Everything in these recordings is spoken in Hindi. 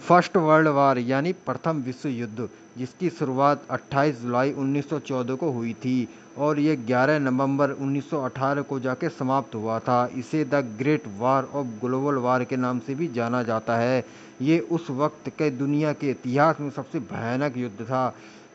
फर्स्ट वर्ल्ड वार यानी प्रथम विश्व युद्ध, जिसकी शुरुआत 28 जुलाई 1914 को हुई थी और ये 11 नवंबर 1918 को जाके समाप्त हुआ था। इसे the great war of global वार के नाम से भी जाना जाता है। ये उस वक्त के दुनिया के इतिहास में सबसे भयानक युद्ध था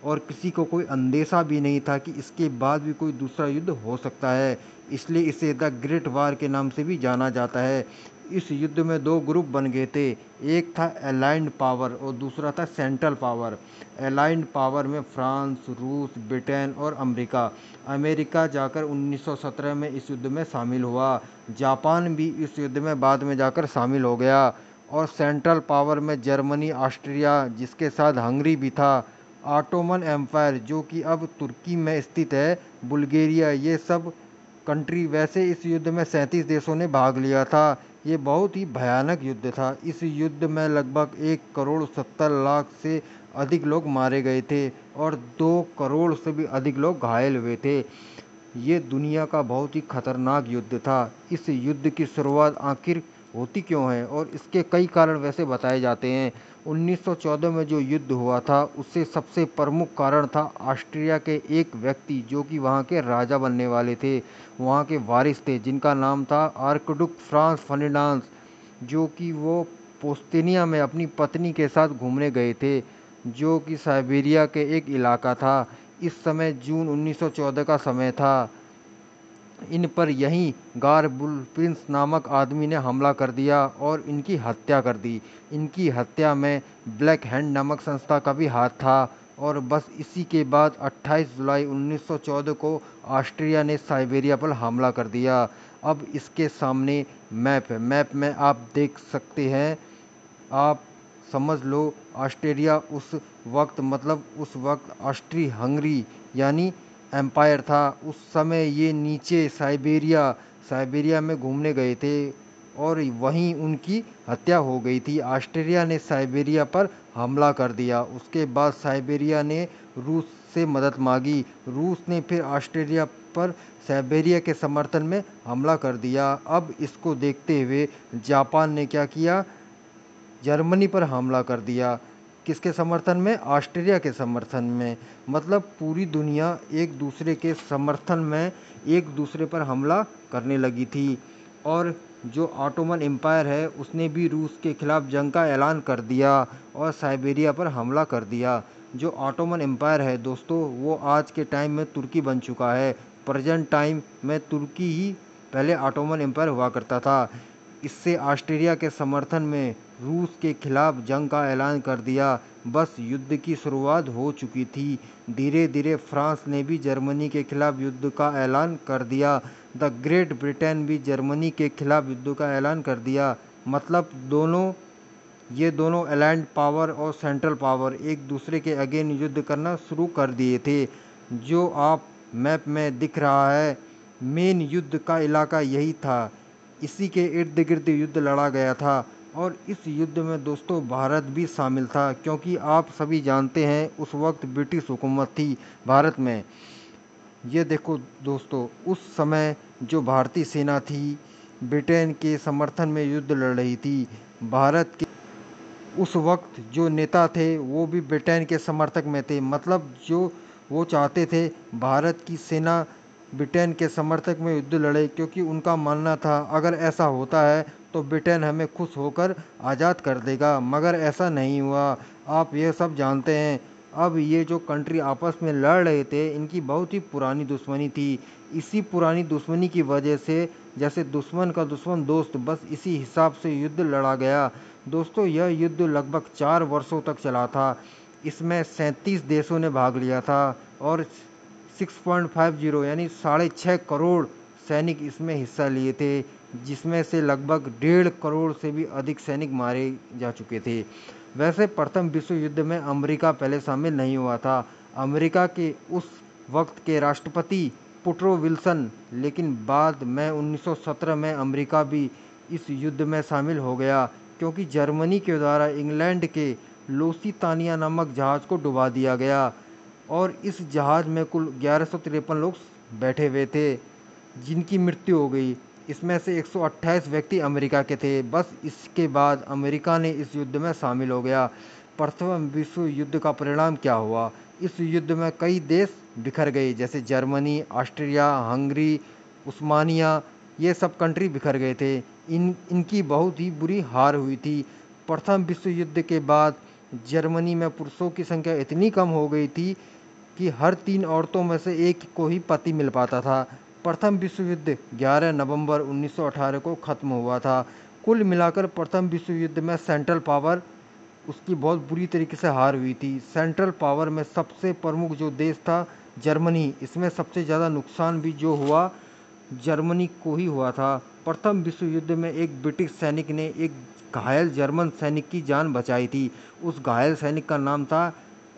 और किसी को कोई अंदेशा भी नहीं था कि इसके बाद भी कोई दूसरा युद्ध हो सकता है। इसलिए इसे द ग्रेट वार के नाम से भी जाना जाता है। इस युद्ध में दो ग्रुप बन गए थे, एक था अलाइंड पावर और दूसरा था सेंट्रल पावर। अलाइंड पावर में फ्रांस, रूस, ब्रिटेन और अमेरिका। अमेरिका जाकर 1917 में इस युद्ध में शामिल हुआ। जापान भी इस युद्ध में बाद में जाकर शामिल हो गया। और सेंट्रल पावर में जर्मनी, ऑस्ट्रिया, जिसके साथ हंगरी भी था, ऑटोमन एम्पायर जो कि अब तुर्की में स्थित है, बुल्गारिया, ये सब कंट्री। वैसे इस युद्ध में 37 देशों ने भाग लिया था। ये बहुत ही भयानक युद्ध था। इस युद्ध में लगभग 1,70,00,000 से अधिक लोग मारे गए थे और 2 करोड़ से भी अधिक लोग घायल हुए थे। ये दुनिया का बहुत ही खतरनाक युद्ध था। इस युद्ध की शुरुआत आखिर होती क्यों है और इसके कई कारण वैसे बताए जाते हैं। 1914 में जो युद्ध हुआ था उससे सबसे प्रमुख कारण था ऑस्ट्रिया के एक व्यक्ति जो कि वहाँ के राजा बनने वाले थे, वहाँ के वारिस थे, जिनका नाम था आर्कडुक फ्रांस फर्डिनांड, जो कि वो पोस्तेनिया में अपनी पत्नी के साथ घूमने गए थे, जो कि साइबेरिया के एक इलाका था। इस समय जून 1914 का समय था। इन पर यहीं गारबुल प्रिंस नामक आदमी ने हमला कर दिया और इनकी हत्या कर दी। इनकी हत्या में ब्लैक हैंड नामक संस्था का भी हाथ था। और बस इसी के बाद 28 जुलाई 1914 को ऑस्ट्रिया ने साइबेरिया पर हमला कर दिया। अब इसके सामने मैप है, मैप में आप देख सकते हैं। आप समझ लो, ऑस्ट्रेलिया उस वक्त ऑस्ट्री हंगरी यानी एम्पायर था। उस समय ये नीचे साइबेरिया साइबेरिया में घूमने गए थे और वहीं उनकी हत्या हो गई थी। ऑस्ट्रेलिया ने साइबेरिया पर हमला कर दिया। उसके बाद साइबेरिया ने रूस से मदद मांगी। रूस ने फिर ऑस्ट्रेलिया पर साइबेरिया के समर्थन में हमला कर दिया। अब इसको देखते हुए जापान ने क्या किया, जर्मनी पर हमला कर दिया। किसके समर्थन में? ऑस्ट्रेलिया के समर्थन में। मतलब पूरी दुनिया एक दूसरे के समर्थन में एक दूसरे पर हमला करने लगी थी। और जो ऑटोमन एम्पायर है उसने भी रूस के खिलाफ जंग का ऐलान कर दिया और साइबेरिया पर हमला कर दिया। जो ऑटोमन एम्पायर है दोस्तों, वो आज के टाइम में तुर्की बन चुका है। प्रेजेंट टाइम में तुर्की ही पहले ऑटोमन एम्पायर हुआ करता था। इससे ऑस्ट्रेलिया के समर्थन में रूस के खिलाफ जंग का ऐलान कर दिया। बस युद्ध की शुरुआत हो चुकी थी। धीरे धीरे फ्रांस ने भी जर्मनी के खिलाफ युद्ध का ऐलान कर दिया। द ग्रेट ब्रिटेन भी जर्मनी के खिलाफ युद्ध का ऐलान कर दिया। मतलब ये दोनों अलाइंड पावर और सेंट्रल पावर एक दूसरे के अगेंस्ट युद्ध करना शुरू कर दिए थे। जो आप मैप में दिख रहा है, मेन युद्ध का इलाका यही था। इसी के इर्द गिर्द युद्ध लड़ा गया था। और इस युद्ध में दोस्तों भारत भी शामिल था, क्योंकि आप सभी जानते हैं उस वक्त ब्रिटिश हुकूमत थी भारत में। ये देखो दोस्तों, उस समय जो भारतीय सेना थी ब्रिटेन के समर्थन में युद्ध लड़ रही थी। भारत के उस वक्त जो नेता थे वो भी ब्रिटेन के समर्थक में थे। मतलब जो वो चाहते थे भारत की सेना ब्रिटेन के समर्थक में युद्ध लड़े, क्योंकि उनका मानना था अगर ऐसा होता है तो ब्रिटेन हमें खुश होकर आज़ाद कर देगा। मगर ऐसा नहीं हुआ। आप ये सब जानते हैं। अब ये जो कंट्री आपस में लड़ रहे थे, इनकी बहुत ही पुरानी दुश्मनी थी। इसी पुरानी दुश्मनी की वजह से, जैसे दुश्मन का दुश्मन दोस्त, बस इसी हिसाब से युद्ध लड़ा गया। दोस्तों यह युद्ध लगभग 4 वर्षों तक चला था। इसमें 37 देशों ने भाग लिया था और 6.50 यानी 6.5 करोड़ सैनिक इसमें हिस्सा लिए थे, जिसमें से लगभग 1.5 करोड़ से भी अधिक सैनिक मारे जा चुके थे। वैसे प्रथम विश्व युद्ध में अमेरिका पहले शामिल नहीं हुआ था। अमेरिका के उस वक्त के राष्ट्रपति पुट्रो विल्सन, लेकिन बाद में 1917 में अमेरिका भी इस युद्ध में शामिल हो गया, क्योंकि जर्मनी के द्वारा इंग्लैंड के लुसितानिया नामक जहाज को डुबा दिया गया और इस जहाज में कुल 1153 लोग बैठे हुए थे, जिनकी मृत्यु हो गई। इसमें से 128 व्यक्ति अमेरिका के थे। बस इसके बाद अमेरिका ने इस युद्ध में शामिल हो गया। प्रथम विश्व युद्ध का परिणाम क्या हुआ? इस युद्ध में कई देश बिखर गए, जैसे जर्मनी, ऑस्ट्रिया, हंगरी, उस्मानिया, ये सब कंट्री बिखर गए थे। इनकी बहुत ही बुरी हार हुई थी। प्रथम विश्व युद्ध के बाद जर्मनी में पुरुषों की संख्या इतनी कम हो गई थी कि हर 3 औरतों में से एक को ही पति मिल पाता था। प्रथम विश्व युद्ध 11 नवंबर 1918 को ख़त्म हुआ था। कुल मिलाकर प्रथम विश्व युद्ध में सेंट्रल पावर उसकी बहुत बुरी तरीके से हार हुई थी। सेंट्रल पावर में सबसे प्रमुख जो देश था जर्मनी, इसमें सबसे ज़्यादा नुकसान भी जो हुआ जर्मनी को ही हुआ था। प्रथम विश्व युद्ध में एक ब्रिटिश सैनिक ने एक घायल जर्मन सैनिक की जान बचाई थी। उस घायल सैनिक का नाम था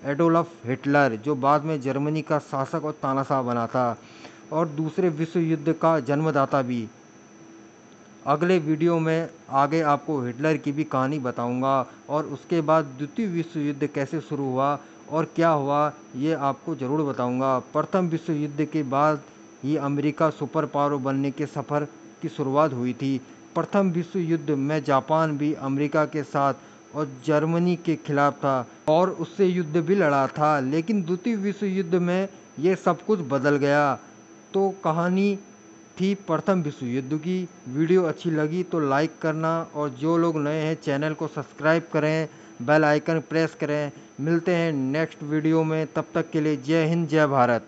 एडोल्फ हिटलर, जो बाद में जर्मनी का शासक और तानाशाह बना था और दूसरे विश्व युद्ध का जन्मदाता भी। अगले वीडियो में आगे आपको हिटलर की भी कहानी बताऊंगा और उसके बाद द्वितीय विश्व युद्ध कैसे शुरू हुआ और क्या हुआ ये आपको ज़रूर बताऊंगा। प्रथम विश्व युद्ध के बाद ही अमेरिका सुपर पावर बनने के सफ़र की शुरुआत हुई थी। प्रथम विश्व युद्ध में जापान भी अमेरिका के साथ और जर्मनी के खिलाफ था और उससे युद्ध भी लड़ा था, लेकिन द्वितीय विश्व युद्ध में ये सब कुछ बदल गया। तो कहानी थी प्रथम विश्व युद्ध की। वीडियो अच्छी लगी तो लाइक करना और जो लोग नए हैं चैनल को सब्सक्राइब करें, बेल आइकन प्रेस करें। मिलते हैं नेक्स्ट वीडियो में, तब तक के लिए जय हिंद, जय भारत।